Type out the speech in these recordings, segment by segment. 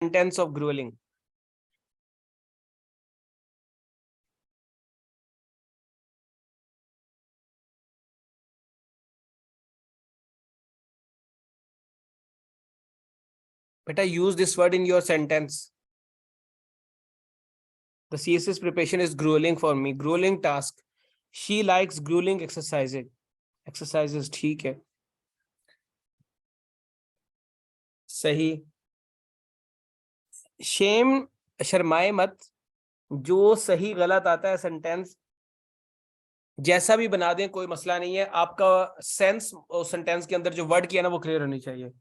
sentence of grueling? Beta, use this word in your sentence. The CSS preparation is grueling for me. Grueling task. She likes grueling exercises. Exercises, ठीक है, सही. Shem, शर्माए मत. जो सही गलत आता है सेंटेंस जैसा भी बना दें, कोई मसला नहीं है. आपका सेंस और सेंटेंस के अंदर जो वर्ड किया ना वो क्लियर होनी चाहिए.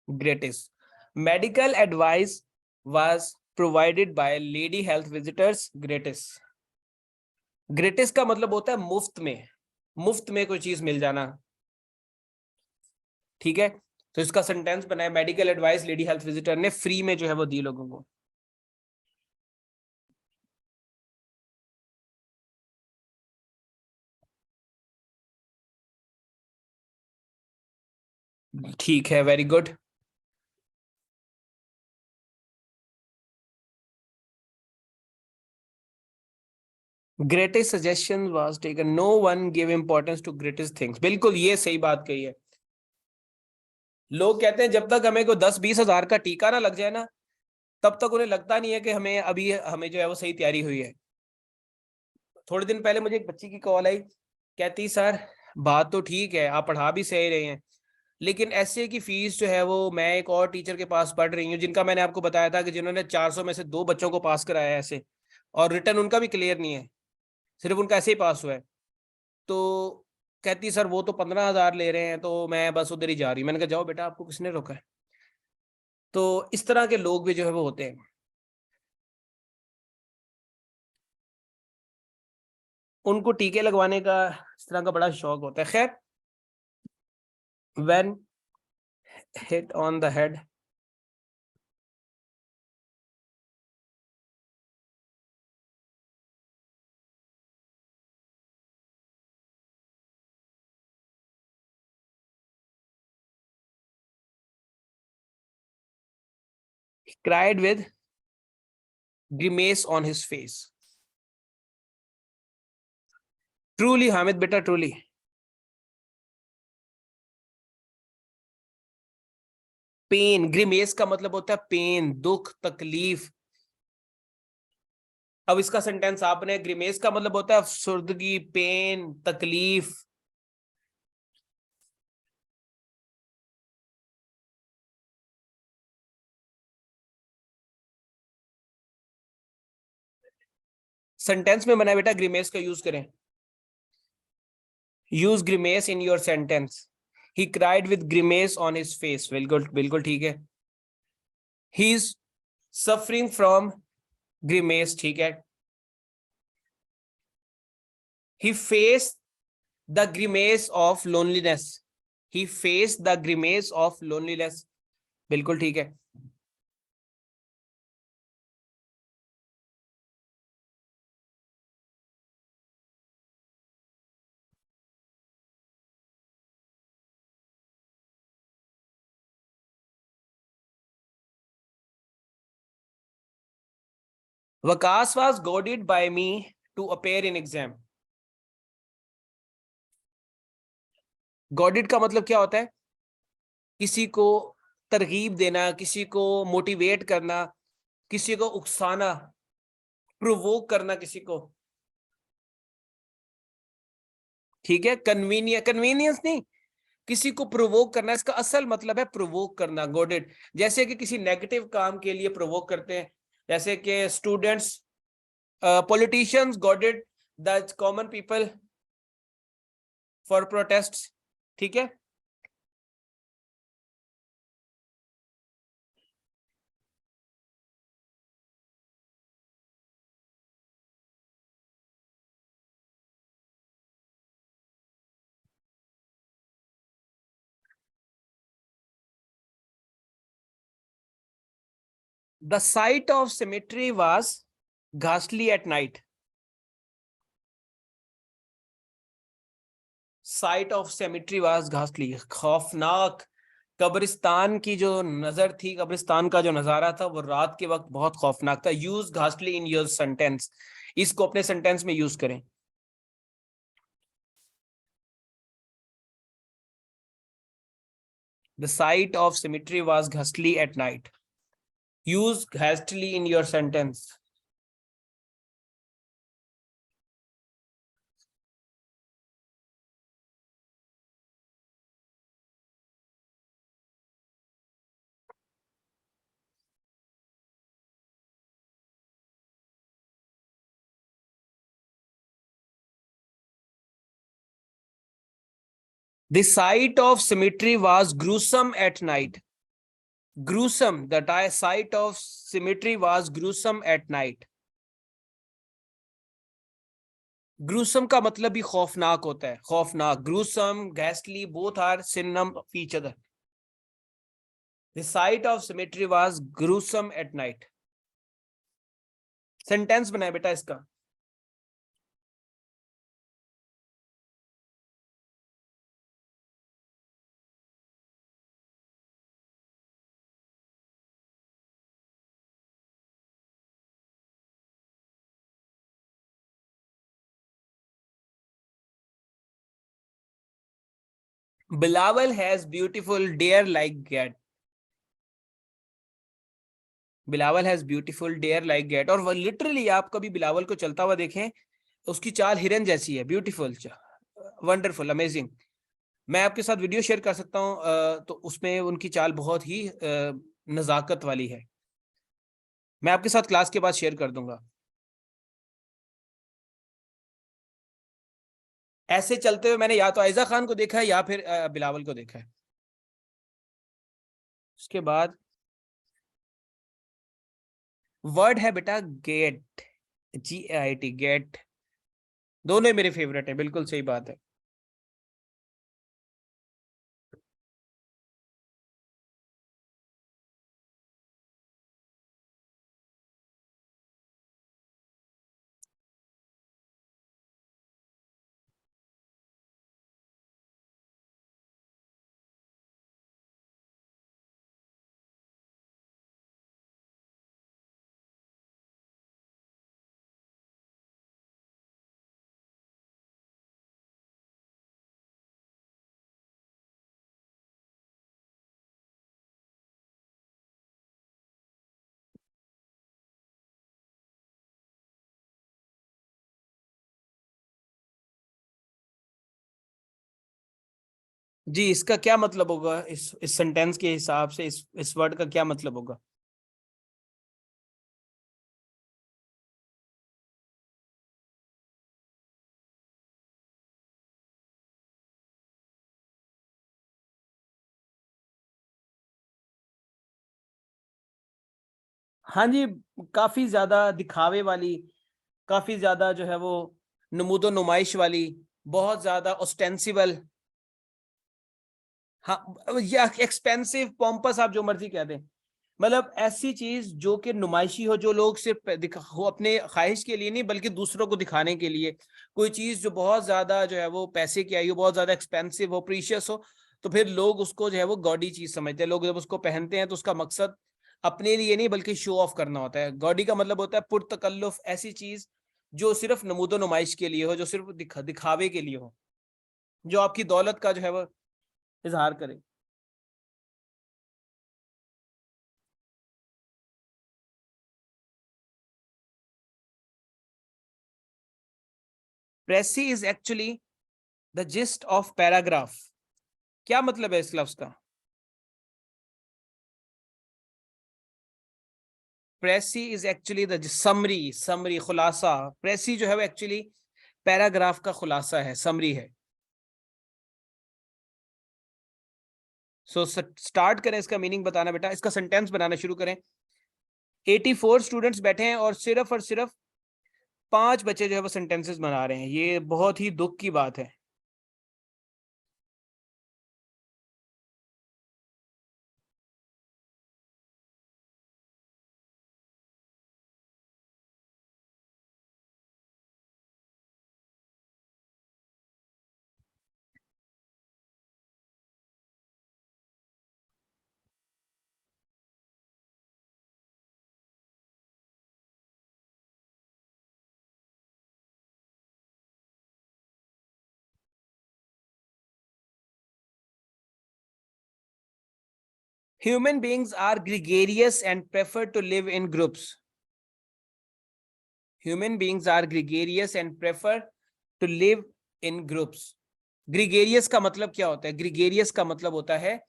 Greatest. Medical advice was provided by lady health visitors. Greatest. Greatest का मतलब होता है मुफ्त में, मुफ्त में कोई चीज मिल जाना. ठीक है, तो इसका सेंटेंस बनाया, medical advice lady health visitor ने फ्री में जो है वो दी लोगों को. ठीक है, very good. Greatest suggestion was taken, no one give importance to greatest things. बिल्कुल ये सही बात कही है. लोग कहते हैं जब तक हमें को 10-20 हजार का टीका ना लग जाए ना, तब तक उन्हें लगता नहीं है कि हमें अभी हमें जो है वो सही तैयारी हुई है. थोड़े दिन पहले मुझे एक बच्ची की कॉल आई, कहती सर बात तो ठीक है, आप पढ़ा भी सही रहे हैं, लेकिन एसए की फीस जो है वो, मैं एक और टीचर के पास पढ़ रही हूँ जिनका मैंने आपको बताया था कि जिन्होंने 400 में से 2 बच्चों को पास कराया है ऐसे, और रिटर्न उनका भी क्लियर नहीं है, सिर्फ उनका ऐसे ही पास हुआ है. तो कहती सर वो तो 15,000 ले रहे हैं, तो मैं बस उधर ही जा रही हूँ. मैंने कहा जाओ बेटा, आपको किसने रोका है. तो इस तरह के लोग भी जो है वो होते हैं. उनको टीके लगवाने का इस तरह का बड़ा शौक होता है. खैर, when hit on the head, cried with grimace on his face. Truly Hamid बेटा, truly. पेन, ग्रीमेस का मतलब होता है पेन, दुख, तकलीफ. अब इसका सेंटेंस आपने, ग्रीमेस का मतलब होता है अफसुर्दगी, पेन, तकलीफ. सेंटेंस में बना बेटा, ग्रीमेस का यूज करें. Use grimace in your sentence. He cried with grimace on his face. बिल्कुल बिल्कुल ठीक है. He is suffering from grimace. ठीक है. He face the grimace of loneliness. He face the grimace of loneliness. बिल्कुल ठीक है. Vakas was goaded by me to appear in exam. Goaded का मतलब क्या होता है? किसी को तरगीब देना, किसी को मोटिवेट करना, किसी को उकसाना, प्रोवोक करना किसी को. ठीक है. कन्वीनियंस नहीं, किसी को प्रोवोक करना, इसका असल मतलब है प्रोवोक करना. गोडेड, जैसे कि किसी नेगेटिव काम के लिए प्रोवोक करते हैं, जैसे कि students, politicians goaded the common people for protest. ठीक है. The sight of cemetery was ghastly at night. Sight of cemetery was ghastly, खौफनाक। कब्रिस्तान की जो नजर थी, कब्रिस्तान का जो नजारा था वो रात के वक्त बहुत खौफनाक था। Use ghastly in your sentence, इसको अपने सेंटेंस में यूज करें। The sight of cemetery was ghastly at night. Use hastily in your sentence. The sight of cemetery was gruesome at night. Gruesome. The sight of cemetery was gruesome at night. Gruesome का मतलब भी खौफनाक होता है, खौफनाक। Gruesome, ghastly, both are synonym of each other. The sight of cemetery was gruesome at night. Sentence बनाए बेटा इसका। Bilawal has beautiful deer-like gait. Bilawal has beautiful deer like gait. और लिटरली आप कभी बिलावल को चलता हुआ देखें, उसकी चाल हिरन जैसी है। Beautiful, wonderful, amazing. मैं आपके साथ वीडियो शेयर कर सकता हूँ, तो उसमें उनकी चाल बहुत ही नजाकत वाली है। मैं आपके साथ क्लास के बाद शेयर कर दूंगा। ऐसे चलते हुए मैंने या तो आयजा खान को देखा है या फिर बिलावल को देखा है। उसके बाद वर्ड है बेटा गेट, GAIT, गेट। दोनों मेरे फेवरेट है, बिल्कुल सही बात है। जी, इसका क्या मतलब होगा? इस सेंटेंस के हिसाब से इस वर्ड का क्या मतलब होगा? हाँ जी, काफी ज्यादा दिखावे वाली, काफी ज्यादा जो है वो नमूदो नुमाइश वाली, बहुत ज्यादा ऑस्टेंसिबल। हाँ, या एक्सपेंसिव, पॉम्पस, आप जो मर्जी कह दें। मतलब ऐसी चीज जो कि नुमाइशी हो, जो लोग सिर्फ हो अपने ख्वाहिश के लिए नहीं बल्कि दूसरों को दिखाने के लिए। कोई चीज जो बहुत ज्यादा जो है वो पैसे की आई हो, बहुत ज्यादा एक्सपेंसिव हो, प्रीशियस हो, तो फिर लोग उसको जो है वो गॉडी चीज समझते हैं। लोग जब उसको पहनते हैं तो उसका मकसद अपने लिए नहीं बल्कि शो ऑफ करना होता है। गॉडी का मतलब होता है पुरतकल्लुफ, ऐसी चीज जो सिर्फ नमूदो नुमाइश के लिए हो, जो सिर्फ दिखावे के लिए हो, जो आपकी दौलत का जो है वो इजहार करे। Precis is actually the gist of paragraph. क्या मतलब है इस लफ्ज का? Precis is actually the summary, summary, खुलासा। प्रेसी जो है वो एक्चुअली पैराग्राफ का खुलासा है, समरी है। सो स्टार्ट करें इसका मीनिंग बताना बेटा, इसका सेंटेंस बनाना शुरू करें। 84 स्टूडेंट्स बैठे हैं और सिर्फ 5 बच्चे जो है वो सेंटेंसेस बना रहे हैं। ये बहुत ही दुख की बात है। Human beings are gregarious and prefer to live in groups. Human beings are gregarious and prefer to live in groups. Gregarious का मतलब क्या होता है? Gregarious का मतलब होता है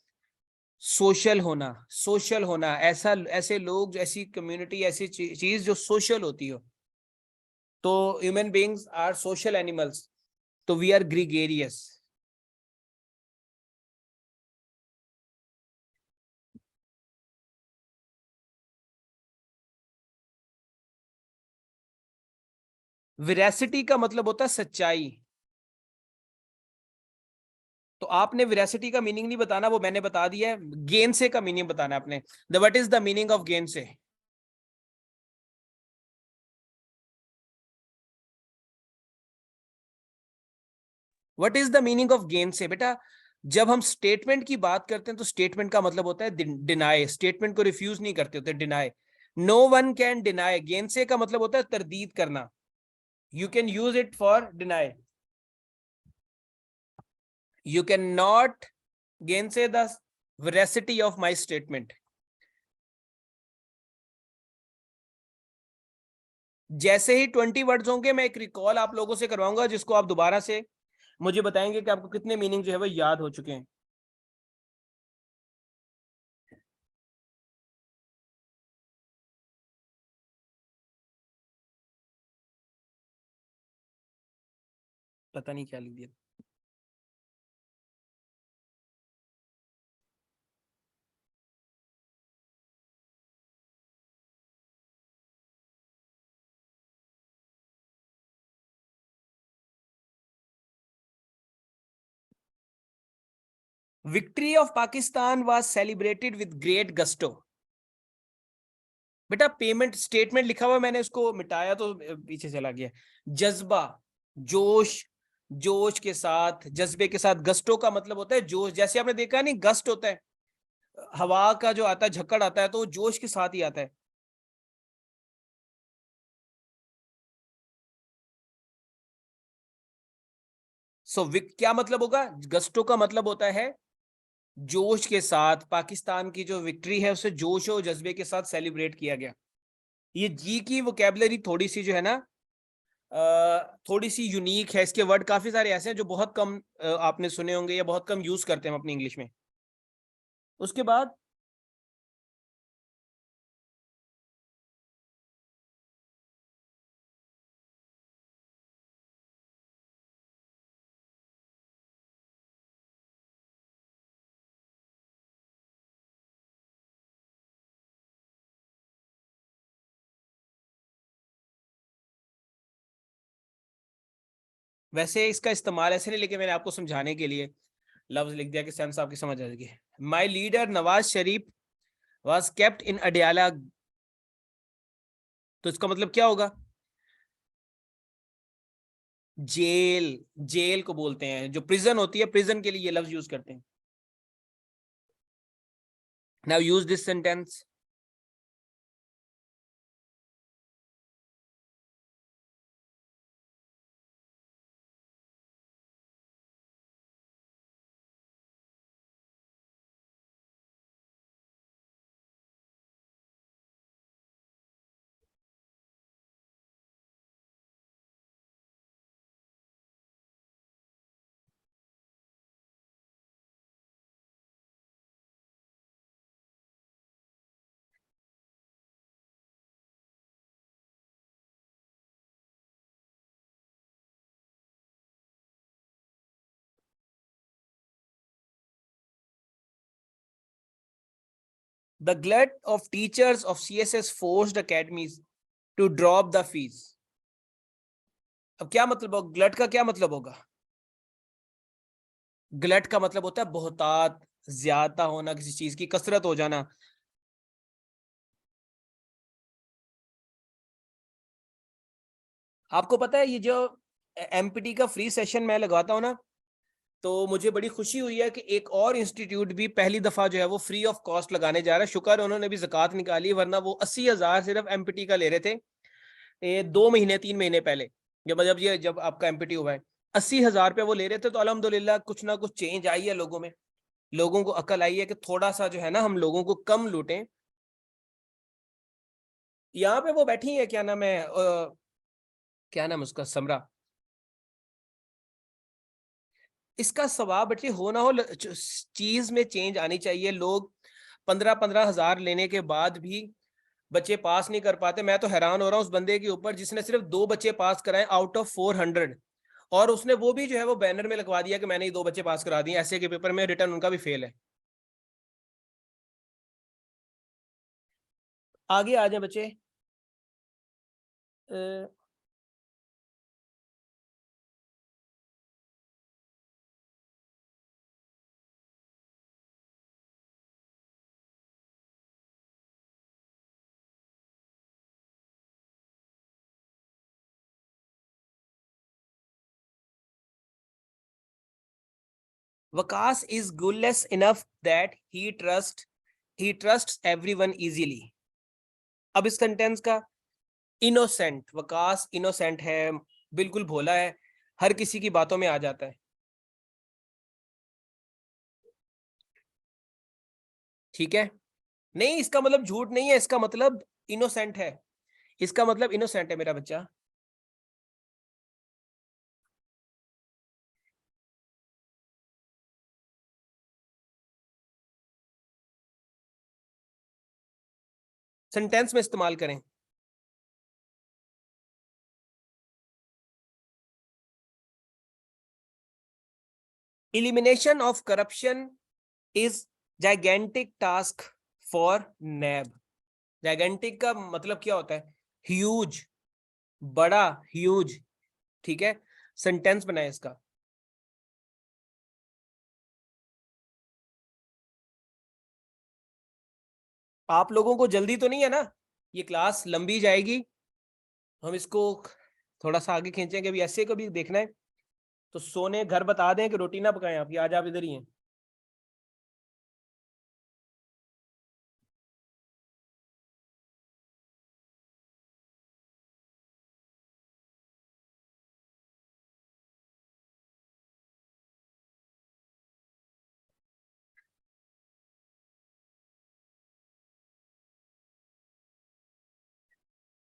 सोशल होना, सोशल होना, ऐसा ऐसे लोग, ऐसी कम्युनिटी, ऐसी चीज जो सोशल होती हो. तो human beings are social animals, तो वी आर ग्रीगेरियस. विरासिटी का मतलब होता है सच्चाई. तो आपने विरासिटी का मीनिंग नहीं बताना, वो मैंने बता दिया है. गेन से का मीनिंग बताना है आपने. What is the meaning of gainsay? What is the meaning of gainsay बेटा? जब हम स्टेटमेंट की बात करते हैं तो स्टेटमेंट का मतलब होता है डिनाई. स्टेटमेंट को रिफ्यूज नहीं करते होते, deny. No one can deny. Gainsay का मतलब होता है तरदीद करना. You can use it for deny. You cannot gainsay the veracity of my statement. जैसे ही 20 वर्ड्स होंगे मैं एक रिकॉल आप लोगों से करवाऊंगा, जिसको आप दोबारा से मुझे बताएंगे कि आपको कितने मीनिंग जो है वो याद हो चुके हैं. पता नहीं क्या लिख दिया. Victory of Pakistan was celebrated with great gusto. बेटा पेमेंट स्टेटमेंट लिखा हुआ, मैंने उसको मिटाया तो पीछे चला गया. जज्बा, जोश, जोश के साथ, जज्बे के साथ. गस्टो का मतलब होता है जोश. जैसे आपने देखा नहीं, गस्ट होता है हवा का जो आता है, झक्कड़ आता है, तो जोश के साथ ही आता है. सो क्या मतलब होगा? गस्टो का मतलब होता है जोश के साथ. पाकिस्तान की जो विक्ट्री है उसे जोश और जज्बे के साथ सेलिब्रेट किया गया. ये जी की वोकैबुलरी थोड़ी सी जो है ना, थोड़ी सी यूनिक है. इसके वर्ड काफी सारे ऐसे हैं जो बहुत कम आपने सुने होंगे या बहुत कम यूज करते हैं हम अपनी इंग्लिश में. उसके बाद वैसे इसका इस्तेमाल ऐसे नहीं, लेकिन मैंने आपको समझाने के लिए लफ्ज लिख दिया कि सेंस आपकी समझ आ जाएगी. My leader Nawaz Sharif was kept in Adiala. तो इसका मतलब क्या होगा? जेल. जेल को बोलते हैं, जो प्रिजन होती है, प्रिजन के लिए ये लफ्ज यूज करते हैं. Now use this sentence. The glut of teachers of CSS forced academies to drop the fees. अब क्या मतलब होगा? ग्लट का क्या मतलब होगा? ग्लट का मतलब होता है बहुतात, ज्यादा होना, किसी चीज की कसरत हो जाना. आपको पता है ये जो एमपीटी का फ्री सेशन मैं लगाता हूँ ना, तो मुझे बड़ी खुशी हुई है कि एक और इंस्टीट्यूट भी पहली दफा जो है वो फ्री ऑफ कॉस्ट लगाने जा रहा है. शुक्र उन्होंने भी ज़कात निकाली, वरना वो 80,000 सिर्फ एमपीटी का ले रहे थे. ये 2 महीने 3 महीने पहले, जब आपका एमपीटी हुआ है, 80,000 रुपये वो ले रहे थे. तो अल्हम्दुलिल्लाह कुछ ना कुछ चेंज आई है लोगों में. लोगों को अकल आई है कि थोड़ा सा जो है ना हम लोगों को कम लूटें। यहाँ पे वो बैठी है, क्या नाम है, क्या नाम है उसका, समरा। इसका स्वभाव बच्चे हो ना हो, चीज में चेंज आनी चाहिए। लोग 15-15 हजार लेने के बाद भी बच्चे पास नहीं कर पाते। मैं तो हैरान हो रहा हूँ उस बंदे के ऊपर जिसने सिर्फ 2 बच्चे पास कराए आउट ऑफ 400, और उसने वो भी जो है वो बैनर में लगवा दिया कि मैंने ये 2 बच्चे पास करा दिए, ऐसे के पेपर में रिटर्न उनका भी फेल है। आगे आ जाए बच्चे। वकास इज गुडलेस enough that he trust everyone easily. अब इस सेंटेंस का, इनोसेंट, वकास इनोसेंट है, बिल्कुल भोला है, हर किसी की बातों में आ जाता है। ठीक है, नहीं इसका मतलब झूठ नहीं है, इसका मतलब इनोसेंट है, इसका मतलब इनोसेंट है मेरा बच्चा। सेंटेंस में इस्तेमाल करें। Elimination of corruption is gigantic task for NAB. Gigantic का मतलब क्या होता है? ह्यूज, बड़ा, ह्यूज। ठीक है, सेंटेंस बनाए इसका। आप लोगों को जल्दी तो नहीं है ना? ये क्लास लंबी जाएगी, हम इसको थोड़ा सा आगे खींचेंगे। अभी ऐसे कभी देखना है तो सोने घर बता दें कि रोटी ना पकाएं आप, आज आप इधर ही हैं।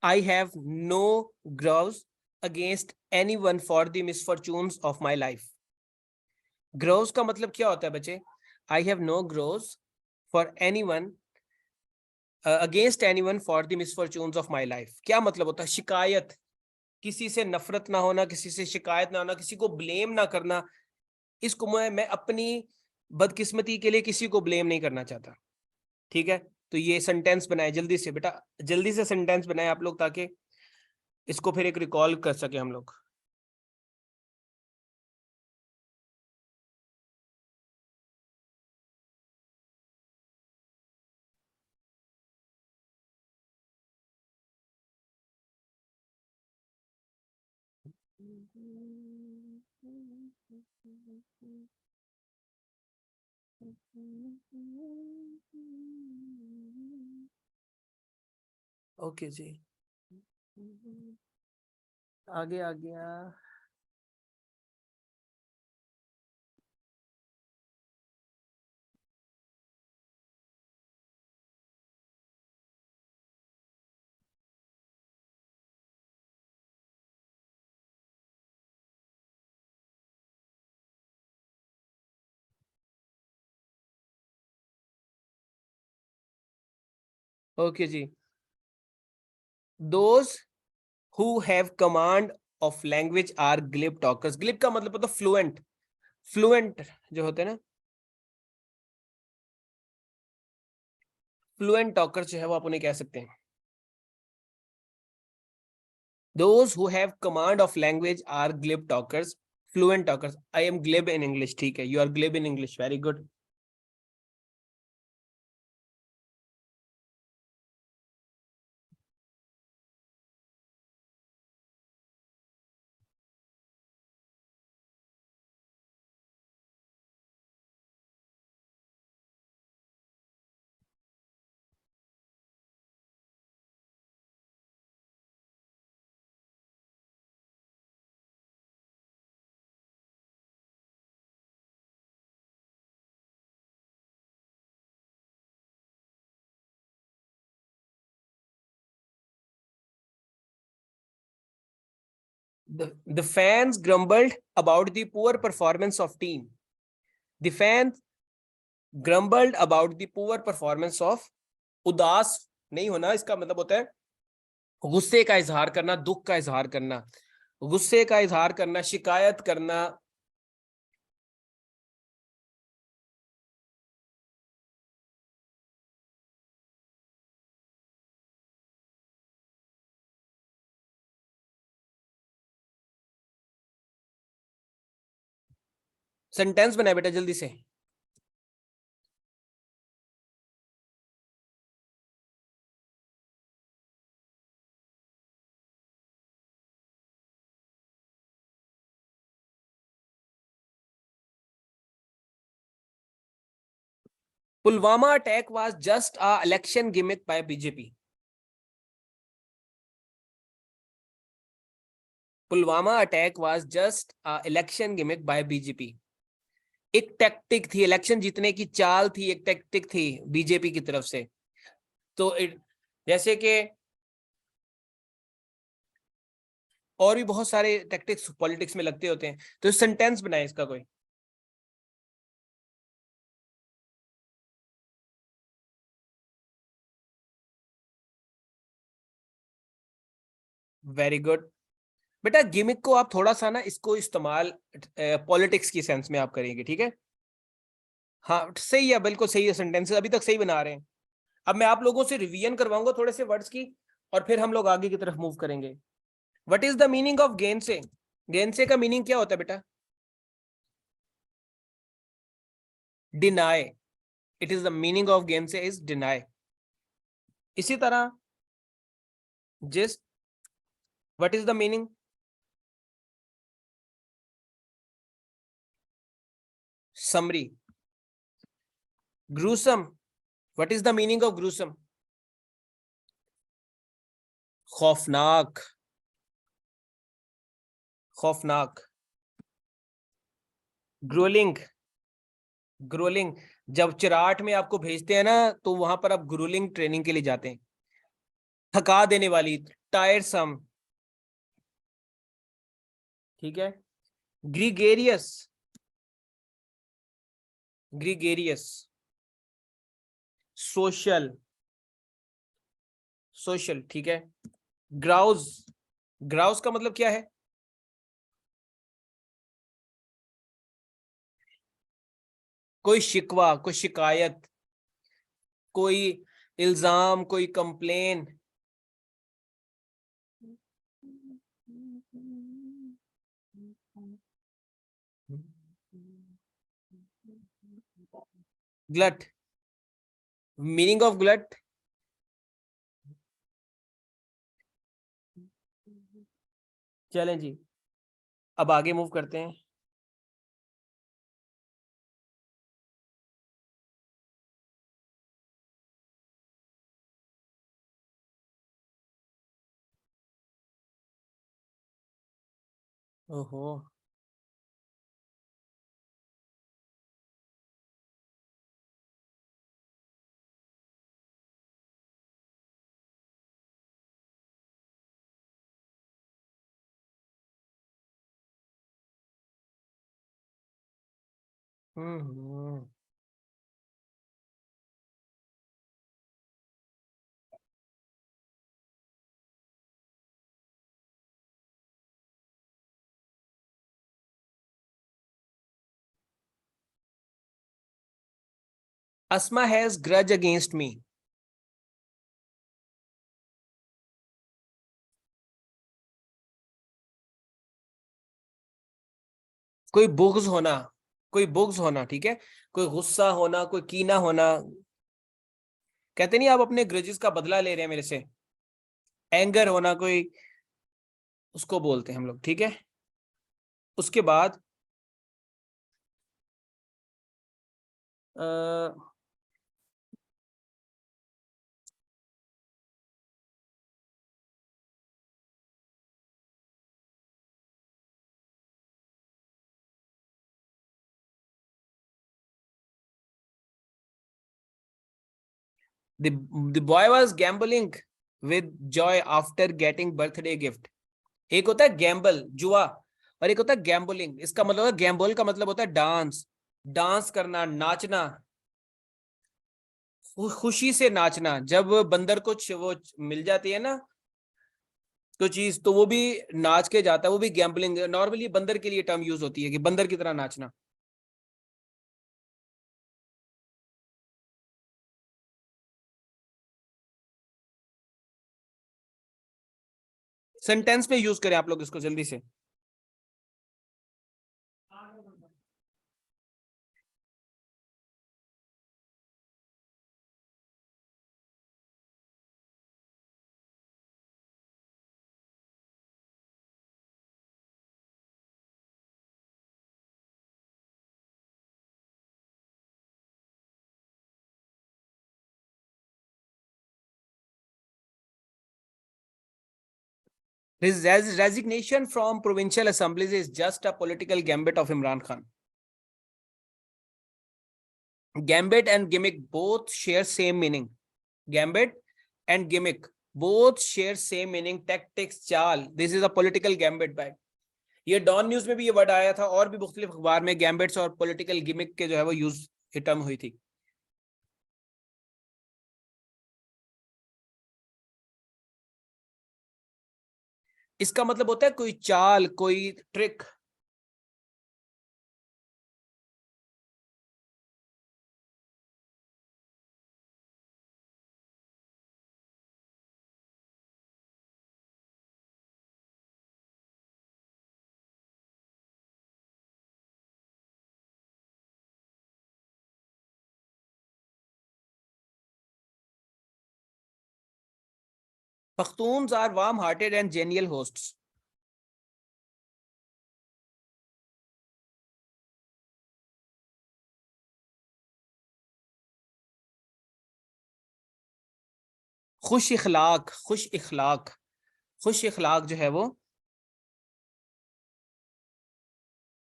I have no grudge against anyone for the misfortunes of my life. Grouse का मतलब क्या होता है बच्चे? I have no grouse for anyone, against anyone for the misfortunes of my life. क्या मतलब होता है? शिकायत, किसी से नफरत ना होना, किसी से शिकायत ना होना, किसी को ब्लेम ना करना। इसको मैं अपनी बदकिस्मती के लिए किसी को ब्लेम नहीं करना चाहता। ठीक है, तो ये सेंटेंस बनाए जल्दी से बेटा, जल्दी से सेंटेंस बनाए आप लोग, ताकि इसको फिर एक रिकॉल कर सके हम लोग। ओके जी, आगे आ गया। ओके जी, those who have command of language are glib talkers. Glib का मतलब होता है फ्लुएंट, फ्लुएंट जो होते हैं ना, फ्लुएंट टॉकर्स जो है वो आप उन्हें कह सकते हैं। Those who have command of language are glib talkers, fluent talkers. I am glib in English. ठीक है, you are glib in English, very good. The fans grumbled about the poor performance of team. The fans grumbled about the poor performance of. उदास नहीं होना, इसका मतलब होता है गुस्से का इजहार करना, दुख का इजहार करना, गुस्से का इजहार करना, शिकायत करना। सेंटेंस बनाए बेटा जल्दी से। Pulwama attack was just a election gimmick by BJP. Pulwama attack was just a election gimmick by BJP. एक टैक्टिक थी, इलेक्शन जीतने की चाल थी, एक टैक्टिक थी बीजेपी की तरफ से। तो जैसे कि और भी बहुत सारे टैक्टिक्स पॉलिटिक्स में लगते होते हैं, तो सेंटेंस बनाए इसका कोई। वेरी गुड बेटा। गिमिक को आप थोड़ा सा ना इसको इस्तेमाल पॉलिटिक्स की सेंस में आप करेंगे, ठीक है। हाँ सही है, बिल्कुल सही है, सेंटेंसेस अभी तक सही बना रहे हैं। अब मैं आप लोगों से रिवीजन करवाऊंगा थोड़े से वर्ड्स की, और फिर हम लोग आगे की तरफ मूव करेंगे। What is the meaning of gain से? गेन से का मीनिंग क्या होता है बेटा? Deny. It is the meaning of gain से इज डिनाई। इसी तरह जिस, what is the meaning? Summary. Gruesome, what is the meaning of gruesome? खौफनाक। खौफनाक। ग्रोलिंग। ग्रोलिंग, जब चिराट में आपको भेजते हैं ना, तो वहां पर आप ग्रोलिंग ट्रेनिंग के लिए जाते हैं। थका देने वाली, टायरसम, ठीक है। ग्रीगेरियस। ग्रीगेरियस। सोशल। सोशल, ठीक है। ग्राउज। ग्राउज का मतलब क्या है? कोई शिकवा, कोई शिकायत, कोई इल्जाम, कोई complain. Glut. Meaning of glut. चलें जी, अब आगे मूव करते हैं। ओहो। हम्म। Asma has grudge against me. कोई बुग्ज होना, कोई बुग्ज होना, ठीक है। कोई गुस्सा होना, कोई कीना होना। कहते नहीं आप अपने ग्रजेस का बदला ले रहे हैं मेरे से। एंगर होना कोई, उसको बोलते हैं हम लोग, ठीक है। उसके बाद the the boy was gambling with joy after getting birthday gift. एक होता है गैम्बल, जुआ, और एक होता है गैम्बलिंग। इसका मतलब है, गैम्बल का मतलब होता है डांस, डांस करना, नाचना, खुशी से नाचना। जब बंदर को वो मिल जाती है ना तो चीज, तो वो भी नाच के जाता है, वो भी गैम्बलिंग। नॉर्मली बंदर के लिए टर्म यूज होती है कि बंदर की तरह नाचना। सेंटेंस में यूज करें आप लोग इसको जल्दी से। His resignation from provincial assemblies is just a political gambit of Imran Khan. Gambit and gimmick both share same meaning. Gambit and gimmick both share same meaning. Tactics, चाल. This is a political gambit by. ये don news में भी ये word आया था, और भी मुख्तलिफ अखबार में गैम्बिट्स और पॉलिटिकल गिमिक के जो है वो यूज टर्म हुई थी। इसका मतलब होता है कोई चाल, कोई trick. Pakhtuns are warm-hearted and genial hosts. खुश इखलाक, खुश इखलाक, खुश इखलाक जो है वो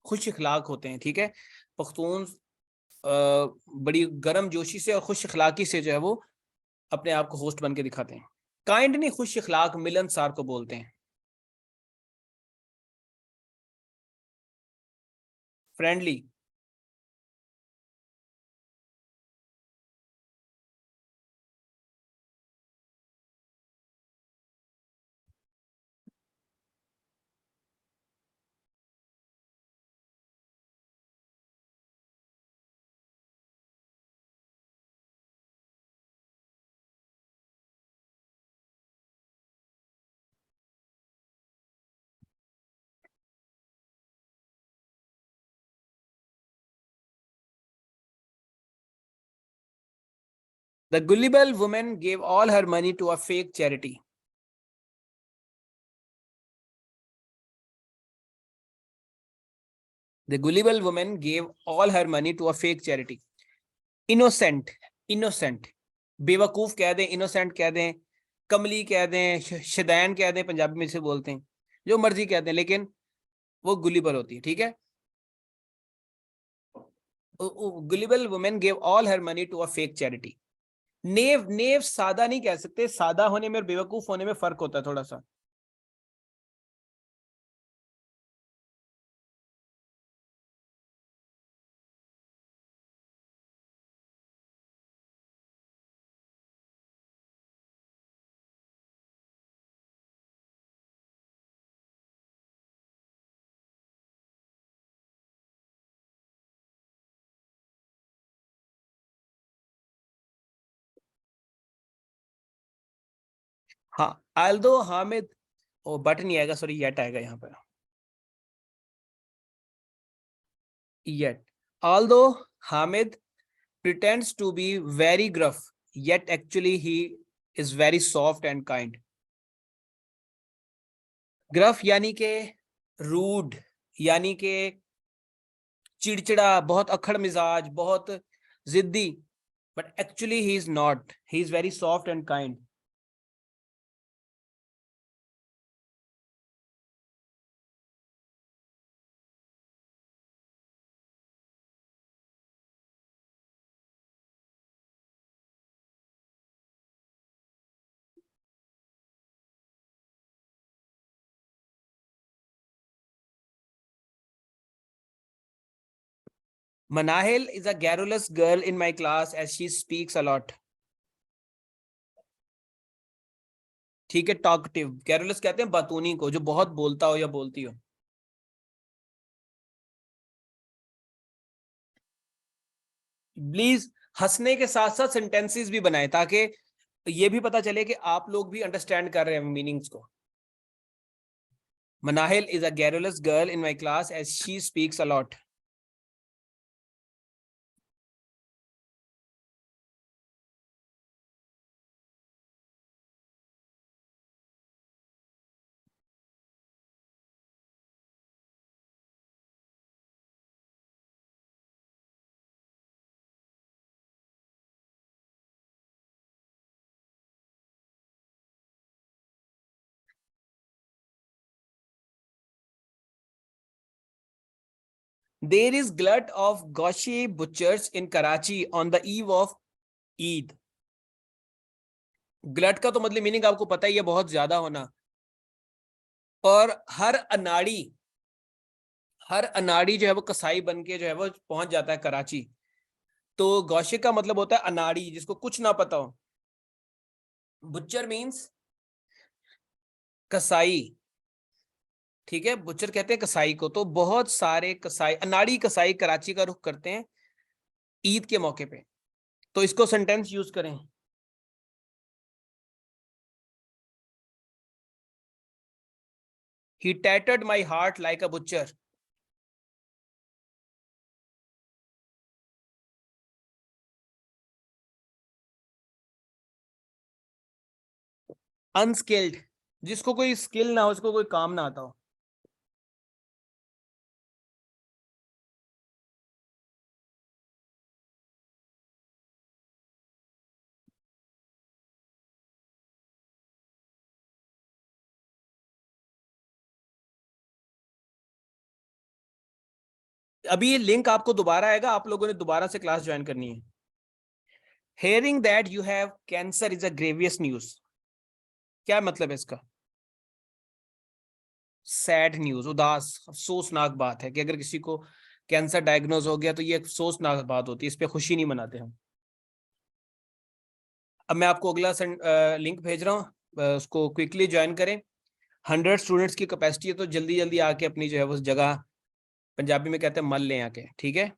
खुश इखलाक होते हैं, ठीक है। पख्तून बड़ी गर्म जोशी से और खुश इखलाकी से जो है वो अपने आप को होस्ट बन के दिखाते हैं। काइंड नहीं, खुश इखलाक, मिलनसार को बोलते हैं। Friendly. The gullible woman gave all her money to a fake charity. The gullible woman gave all her money to a fake charity. Innocent, innocent, बेवकूफ कह दें, इनोसेंट कह दें, कमली कह दें, शदैन कह दें, पंजाबी में से बोलते हैं, जो मर्जी कह दें, लेकिन वो गुलिबल होती है, ठीक है। Gullible women gave all her money to a fake charity. Naive, naive सादा नहीं कह सकते, सादा होने में और बेवकूफ होने में फर्क होता है थोड़ा सा। हाँ, आल्दो हामिद, ओ बट नहीं आएगा, सॉरी, येट आएगा यहाँ पर। Yet, Aldous Hamid pretends to be very gruff, yet actually he is very soft and kind. Gruff यानी के रूड, यानी के चिड़चिड़ा, बहुत अखड़ मिजाज, बहुत जिद्दी, but actually he is not, he is very soft and kind. Manahil is a garrulous girl in my class as she speaks a lot. ठीक है, टॉकटिव। गैरुलस कहते हैं बातूनी को, जो बहुत बोलता हो या बोलती हो। प्लीज हंसने के साथ साथ सेंटेंसेस भी बनाए ताकि ये भी पता चले कि आप लोग भी अंडरस्टैंड कर रहे हैं मीनिंग्स को। Manahil is a garrulous girl in my class as she speaks a lot. There is glut of Gauche butchers in Karachi on the eve of Eid. Glut का तो मतलब मीनिंग आपको पता ही है, बहुत ज्यादा होना। और हर अनाड़ी जो है वो कसाई बन के जो है वो पहुंच जाता है कराची। तो गौशे का मतलब होता है अनाड़ी, जिसको कुछ ना पता हो। बुच्चर मीन्स कसाई, ठीक है, बुच्चर कहते हैं कसाई को। तो बहुत सारे कसाई, अनाड़ी कसाई कराची का रुख करते हैं ईद के मौके पे। तो इसको सेंटेंस यूज करें। He tattered my heart like a butcher. Unskilled, जिसको कोई स्किल ना हो, उसको कोई काम ना आता हो। अभी ये लिंक आपको दोबारा आएगा, आप लोगों ने दोबारा से क्लास ज्वाइन करनी है। Hearing that you have cancer is a grievous news. क्या मतलब है इसका? सैड न्यूज, उदास अफसोसनाक बात है कि अगर किसी को कैंसर डायग्नोज हो गया तो ये अफसोसनाक बात होती है, इस पे खुशी नहीं मनाते हम। अब मैं आपको अगला लिंक भेज रहा हूँ, उसको क्विकली ज्वाइन करें। 100 स्टूडेंट्स की कैपेसिटी है, तो जल्दी जल्दी आके अपनी जो है वो जगह, पंजाबी में कहते हैं मल लें आके, ठीक है।